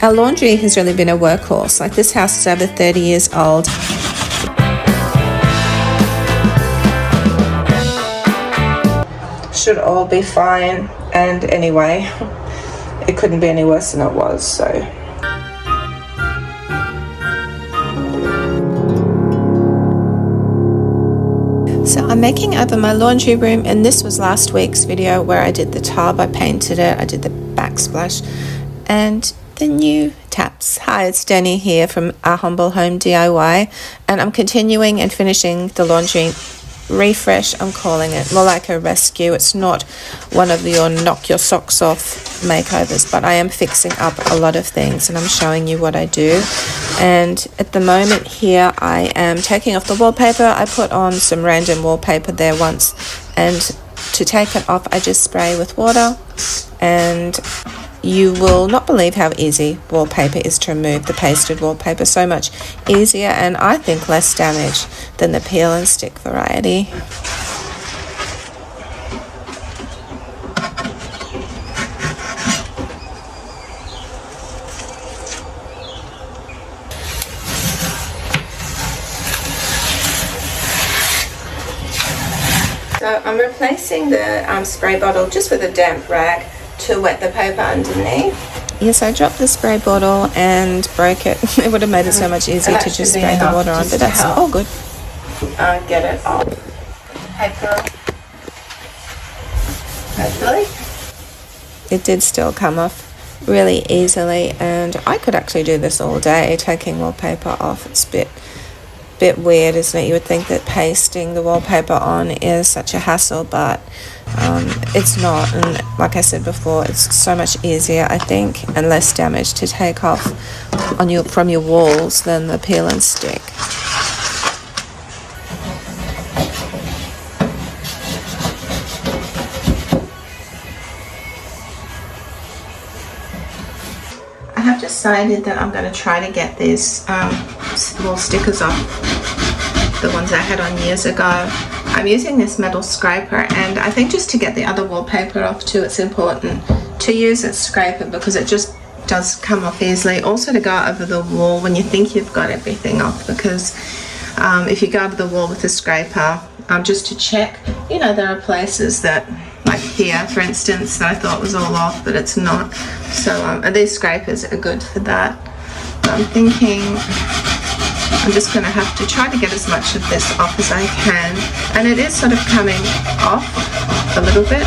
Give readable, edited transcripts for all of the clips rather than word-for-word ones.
Our laundry has really been a workhorse. Like, this house is over 30 years old. Should all be fine, and anyway, it couldn't be any worse than it was, so. So I'm making over my laundry room, and this was last week's video where I did the tub, I painted it, I did the backsplash, and the new taps. Hi, it's Danny here from Our Humble Home DIY, and I'm continuing and finishing the laundry refresh. I'm calling it more like a rescue. It's not one of your knock your socks off makeovers, but I am fixing up a lot of things and I'm showing you what I do. And at the moment here I am taking off the wallpaper. I put on some random wallpaper there once, and to take it off I just spray with water, and you will not believe how easy wallpaper is to remove, the pasted wallpaper. So much easier, and I think less damage than the peel and stick variety. So I'm replacing the spray bottle just with a damp rag to wet the paper underneath. Yes, I dropped the spray bottle and broke it. It would have made it so much easier to just spray the water on, but that's all good. Get it off paper. Hopefully. It did still come off really easily, and I could actually do this all day, taking wallpaper off. It's a bit weird, isn't it? You would think that pasting the wallpaper on is such a hassle, but it's not. And like I said before, it's so much easier, I think, and less damage to take off from your walls than the peel and stick. I have decided that I'm going to try to get these wall stickers off, the ones I had on years ago. I'm using this metal scraper, and I think just to get the other wallpaper off too, it's important to use a scraper because it just does come off easily. Also to go over the wall when you think you've got everything off, because if you go over the wall with a scraper, just to check, you know, there are places that, like here for instance, that I thought was all off, but it's not. So these scrapers are good for that. But I'm thinking I'm just going to have to try to get as much of this off as I can, and it is sort of coming off a little bit.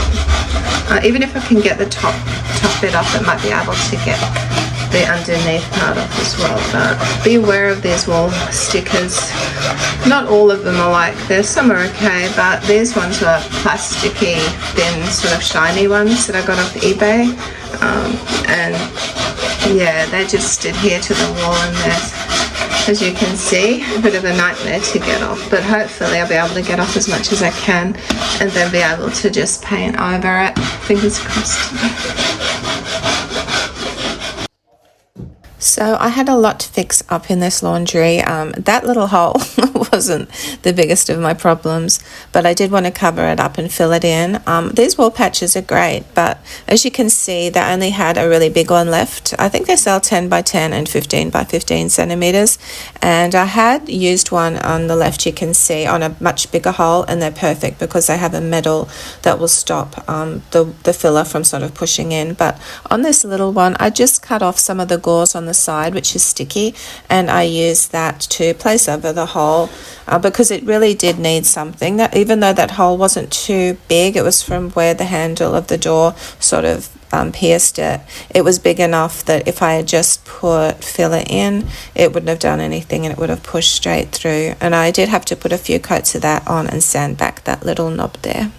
Even if I can get the top bit off, I might be able to get the underneath part off as well. But be aware of these wall stickers. Not all of them are like this. Some are okay, but these ones are plasticky, thin, sort of shiny ones that I got off eBay. And yeah, they just adhere to the wall, and there's, as you can see, a bit of a nightmare to get off, but hopefully I'll be able to get off as much as I can and then be able to just paint over it. Fingers crossed. So I had a lot to fix up in this laundry. That little hole wasn't the biggest of my problems, but I did want to cover it up and fill it in. These wall patches are great, but as you can see, they only had a really big one left. I think they sell 10 by 10 and 15 by 15 centimeters, and I had used one on the left, you can see, on a much bigger hole, and they're perfect because they have a metal that will stop the filler from sort of pushing in. But on this little one, I just cut off some of the gauze on the side, which is sticky, and I used that to place over the hole because it really did need something. That even though that hole wasn't too big, it was from where the handle of the door sort of pierced it. It was big enough that if I had just put filler in, it wouldn't have done anything and it would have pushed straight through. And I did have to put a few coats of that on and sand back that little knob there.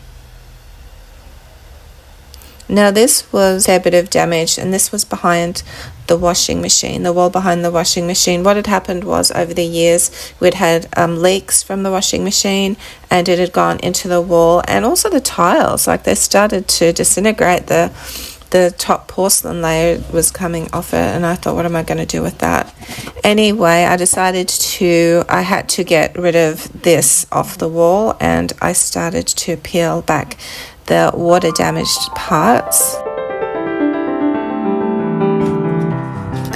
Now this was a bit of damage, and this was behind the washing machine, the wall behind the washing machine. What had happened was, over the years we'd had leaks from the washing machine, and it had gone into the wall, and also the tiles, like they started to disintegrate. The top porcelain layer was coming off it, and I thought, what am I going to do with that? Anyway, I decided I had to get rid of this off the wall, and I started to peel back the water damaged parts.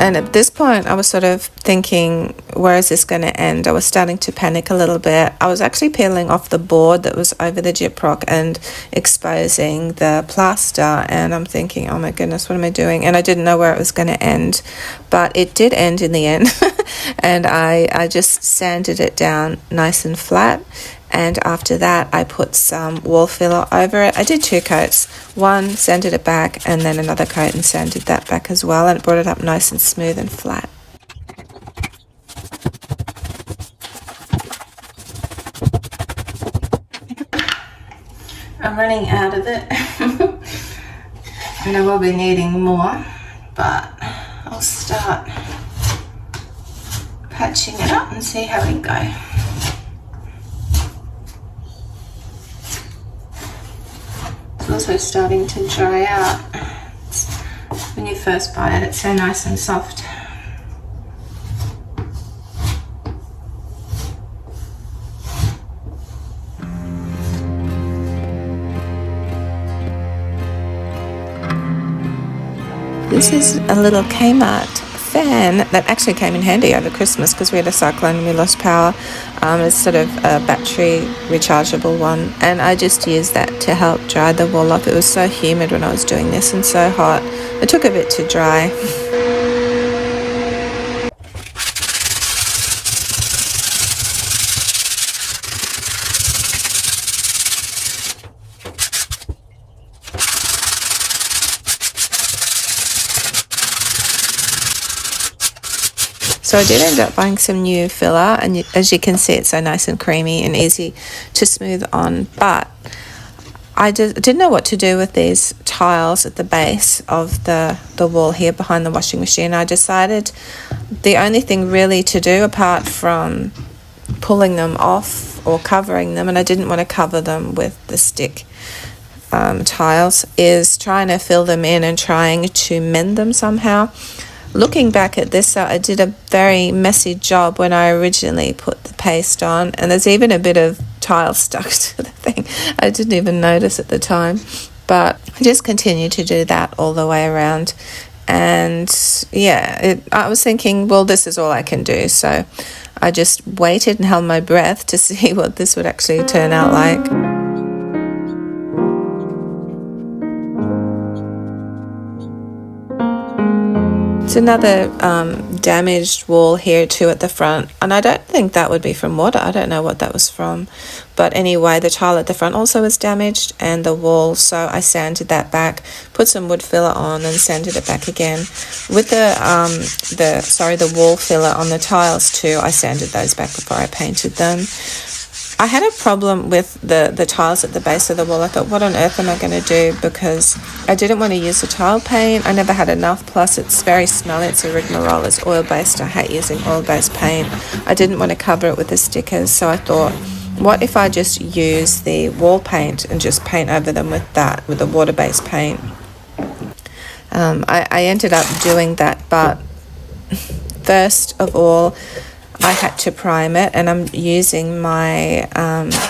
And at this point, I was sort of thinking, where is this going to end? I was starting to panic a little bit. I was actually peeling off the board that was over the gyprock and exposing the plaster. And I'm thinking, oh my goodness, what am I doing? And I didn't know where it was going to end. But it did end in the end. And I just sanded it down nice and flat. And after that, I put some wall filler over it. I did 2 coats. One, sanded it back, and then another coat and sanded that back as well. And it brought it up nice and smooth and flat. I'm running out of it. And I will be needing more, but I'll start patching it up and see how we go. It's also starting to dry out. When you first buy it, it's so nice and soft. This is a little Kmart fan that actually came in handy over Christmas because we had a cyclone and we lost power. It's sort of a battery rechargeable one, and I just used that to help dry the wall off. It was so humid when I was doing this and so hot. It took a bit to dry. So I did end up buying some new filler, and as you can see, it's so nice and creamy and easy to smooth on. But I didn't know what to do with these tiles at the base of the wall here behind the washing machine. I decided the only thing really to do, apart from pulling them off or covering them, and I didn't want to cover them with the stick tiles, is trying to fill them in and trying to mend them somehow. Looking back at this, I did a very messy job when I originally put the paste on, and there's even a bit of tile stuck to the thing. I didn't even notice at the time, but I just continued to do that all the way around. And yeah, I was thinking, well, this is all I can do, so I just waited and held my breath to see what this would actually turn out like. It's another damaged wall here too at the front, and I don't think that would be from water. I don't know what that was from, but anyway, the tile at the front also is damaged, and the wall, so I sanded that back, put some wood filler on and sanded it back again. With the wall filler on the tiles too, I sanded those back before I painted them. I had a problem with the tiles at the base of the wall. I thought, what on earth am I going to do? Because I didn't want to use the tile paint. I never had enough. Plus, it's very smelly. It's a rigmarole. It's oil-based. I hate using oil-based paint. I didn't want to cover it with the stickers. So I thought, what if I just use the wall paint and just paint over them with the water-based paint? I ended up doing that. But first of all, I had to prime it, and I'm using my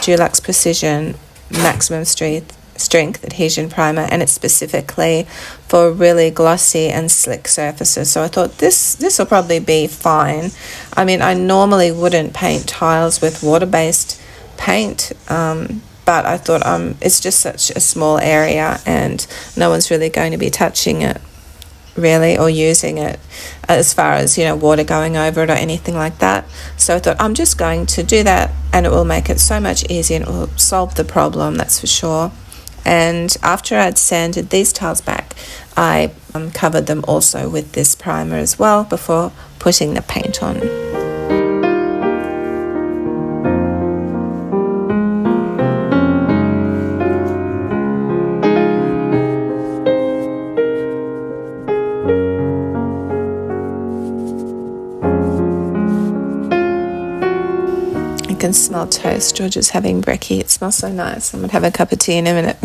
Dulux Precision Maximum Strength Adhesion Primer, and it's specifically for really glossy and slick surfaces. So I thought this will probably be fine. I mean, I normally wouldn't paint tiles with water-based paint, but I thought it's just such a small area and no one's really going to be touching it really or using it as far as water going over it or anything like that. So I thought I'm just going to do that, and it will make it so much easier and it will solve the problem, that's for sure. And after I'd sanded these tiles back, I covered them also with this primer as well before putting the paint on. can smell toast. George is having brekkie. It smells so nice. I'm going to have a cup of tea in a minute.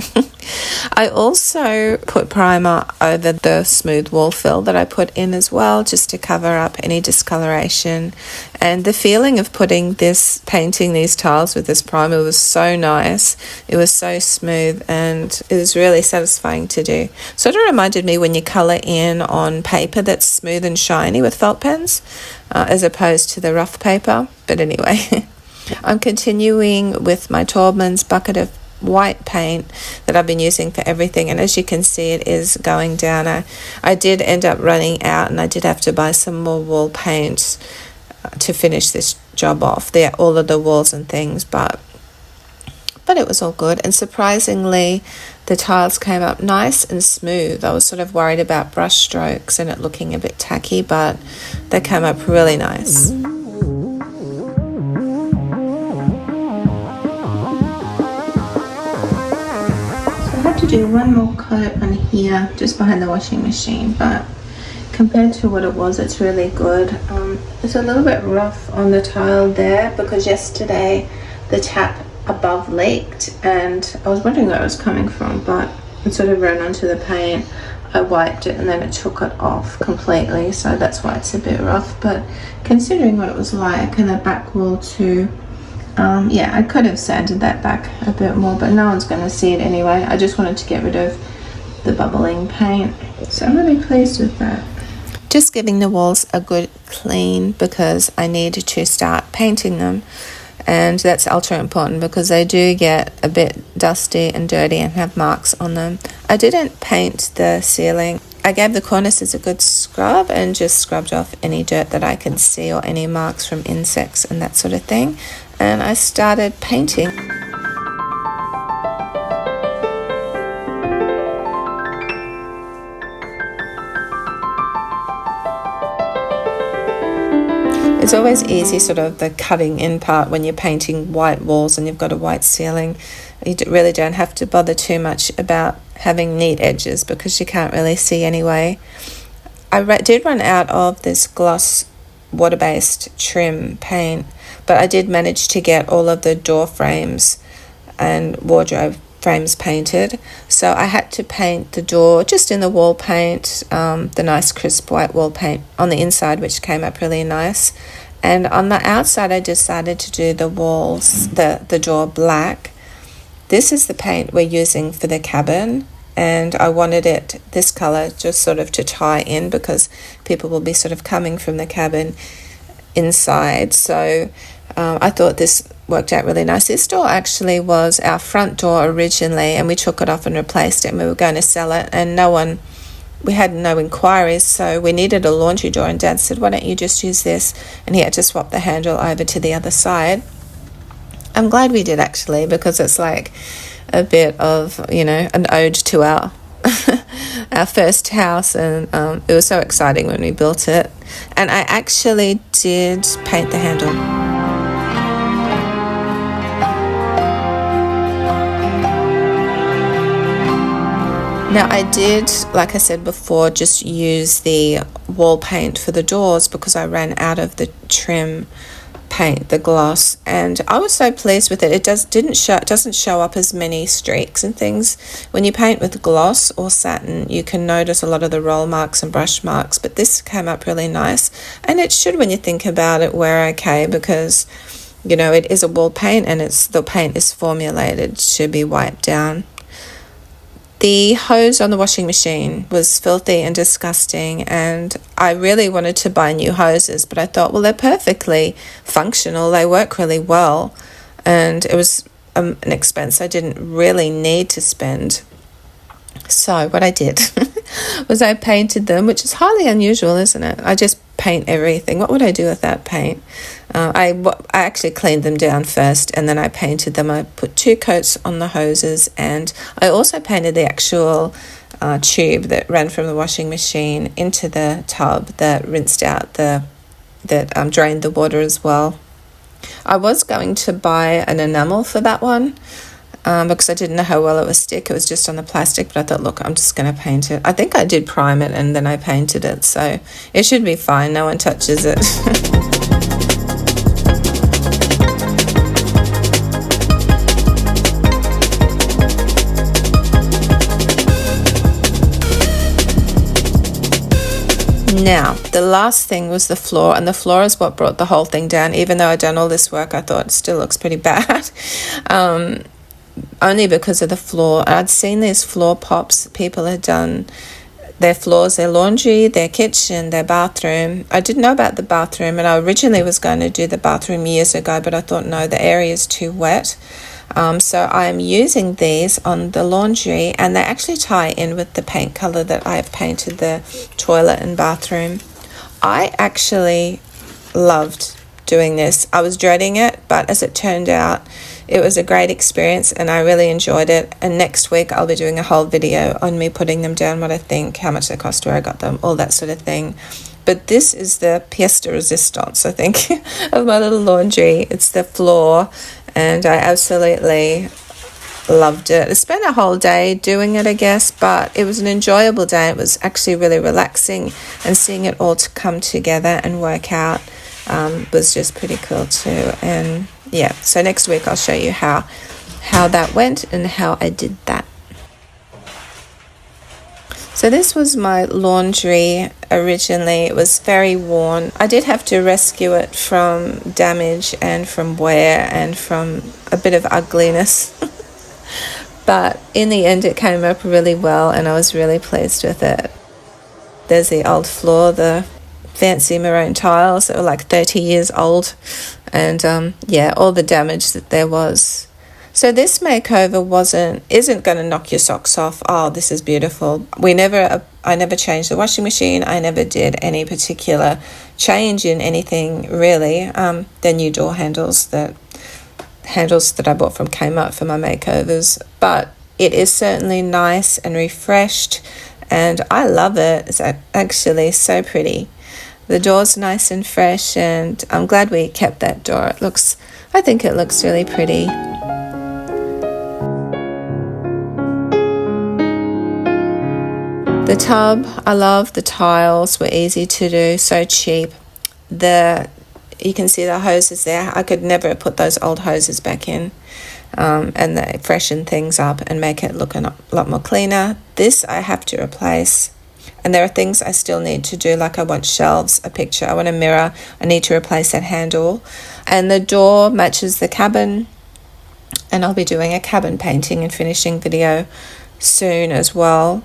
I also put primer over the smooth wall fill that I put in as well, just to cover up any discoloration. And the feeling of painting these tiles with this primer was so nice. It was so smooth and it was really satisfying to do. Sort of reminded me when you colour in on paper that's smooth and shiny with felt pens, as opposed to the rough paper. But anyway, I'm continuing with my Taubman's bucket of white paint that I've been using for everything, and as you can see, it is going down. I did end up running out, and I did have to buy some more wall paint to finish this job off. All of the walls and things, but it was all good. And surprisingly, the tiles came up nice and smooth. I was sort of worried about brush strokes and it looking a bit tacky, but they came up really nice. To do one more coat on here just behind the washing machine, but compared to what it was, it's really good. It's a little bit rough on the tile there because yesterday the tap above leaked and I was wondering where it was coming from, but it sort of ran onto the paint. I wiped it and then it took it off completely, so that's why it's a bit rough. But considering what it was like, and the back wall too, yeah, I could have sanded that back a bit more, but no one's going to see it anyway. I just wanted to get rid of the bubbling paint, so I'm really pleased with that. Just giving the walls a good clean because I need to start painting them, and that's ultra important because they do get a bit dusty and dirty and have marks on them. I didn't paint the ceiling. I gave the cornices a good scrub and just scrubbed off any dirt that I could see or any marks from insects and that sort of thing. And I started painting. It's always easy, sort of the cutting in part when you're painting white walls and you've got a white ceiling. You really don't have to bother too much about having neat edges because you can't really see anyway. I did run out of this gloss water-based trim paint, but I did manage to get all of the door frames and wardrobe frames painted. So I had to paint the door just in the wall paint, the nice crisp white wall paint on the inside, which came up really nice. And on the outside, I decided to do the walls, the door black. This is the paint we're using for the cabin, and I wanted it this color just sort of to tie in because people will be sort of coming from the cabin inside. So I thought this worked out really nice. This door actually was our front door originally, and we took it off and replaced it, and we were going to sell it, and we had no inquiries, so we needed a laundry door, and Dad said, why don't you just use this? And he had to swap the handle over to the other side. I'm glad we did actually, because it's like a bit of, an ode to our our first house, and it was so exciting when we built it. And I actually did paint the handle. Now I did, like I said before, just use the wall paint for the doors because I ran out of the trim paint, the gloss, and I was so pleased with it. It doesn't show up as many streaks and things. When you paint with gloss or satin, you can notice a lot of the roll marks and brush marks, but this came up really nice, and it should, when you think about it, wear okay because it is a wall paint and the paint is formulated to be wiped down. The hose on the washing machine was filthy and disgusting, and I really wanted to buy new hoses, but I thought, well, they're perfectly functional, they work really well, and it was an expense I didn't really need to spend. So what I did was I painted them, which is highly unusual, isn't it? I just paint everything. What would I do without paint? I actually cleaned them down first, and then I painted them. I put 2 coats on the hoses, and I also painted the actual tube that ran from the washing machine into the tub that rinsed out that drained the water as well. I was going to buy an enamel for that one, because I didn't know how well it would stick. It was just on the plastic, but I thought, look, I'm just going to paint it. I think I did prime it and then I painted it, so it should be fine. No one touches it. Now, the last thing was the floor, and the floor is what brought the whole thing down. Even though I'd done all this work, I thought it still looks pretty bad. Only because of the floor. I'd seen these floor pops. People had done their floors, their laundry, their kitchen, their bathroom. I didn't know about the bathroom, and I originally was going to do the bathroom years ago, but I thought, no, the area is too wet. So I am using these on the laundry, and they actually tie in with the paint color that I have painted the toilet and bathroom. I actually loved doing this. I was dreading it, but as it turned out, it was a great experience and I really enjoyed it. And next week I'll be doing a whole video on me putting them down, what I think, how much they cost, where I got them, all that sort of thing. But this is the pièce de résistance, I think, of my little laundry. It's the floor, and I absolutely loved it. I spent a whole day doing it, I guess, but it was an enjoyable day. It was actually really relaxing, and seeing it all to come together and work out was just pretty cool too. And yeah, so next week I'll show you how that went and how I did that. So this was my laundry originally. It was very worn. I did have to rescue it from damage and from wear and from a bit of ugliness. But in the end it came up really well and I was really pleased with it. There's the old floor, the fancy maroon tiles that were like 30 years old, and yeah, all the damage that there was. So this makeover isn't going to knock your socks off. Oh, this is beautiful. I never changed the washing machine. I never did any particular change in anything really. They're new door handles that I bought from Kmart for my makeovers, but it is certainly nice and refreshed, and I love it. It's actually so pretty. The door's nice and fresh, and I'm glad we kept that door. I think it looks really pretty. The tub, I love. The tiles were easy to do, so cheap. You can see the hoses there. I could never put those old hoses back in, and they freshen things up and make it look a lot more cleaner. This I have to replace. And there are things I still need to do, like I want shelves, a picture, I want a mirror, I need to replace that handle. And the door matches the cabin, and I'll be doing a cabin painting and finishing video soon as well.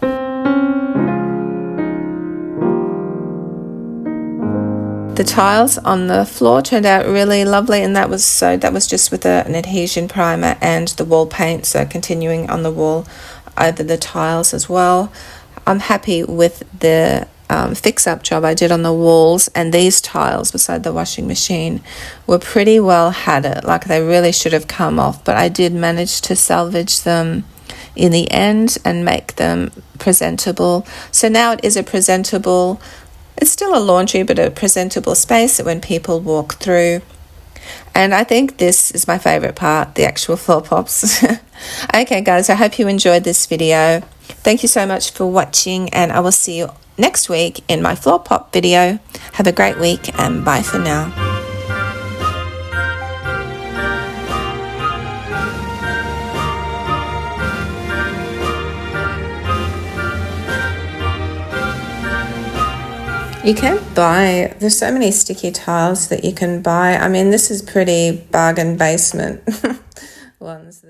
The tiles on the floor turned out really lovely, and that was just with an adhesion primer and the wall paint, so continuing on the wall over the tiles as well. I'm happy with the fix-up job I did on the walls, and these tiles beside the washing machine were pretty well had it, like they really should have come off, but I did manage to salvage them in the end and make them presentable. So now it is it's still a laundry, but a presentable space that when people walk through. And I think this is my favorite part, the actual floor pops. Okay guys, I hope you enjoyed this video. Thank you so much for watching, and I will see you next week in my floor pop video. Have a great week, and bye for now. You can buy, there's so many sticky tiles that you can buy. I mean, this is pretty bargain basement ones.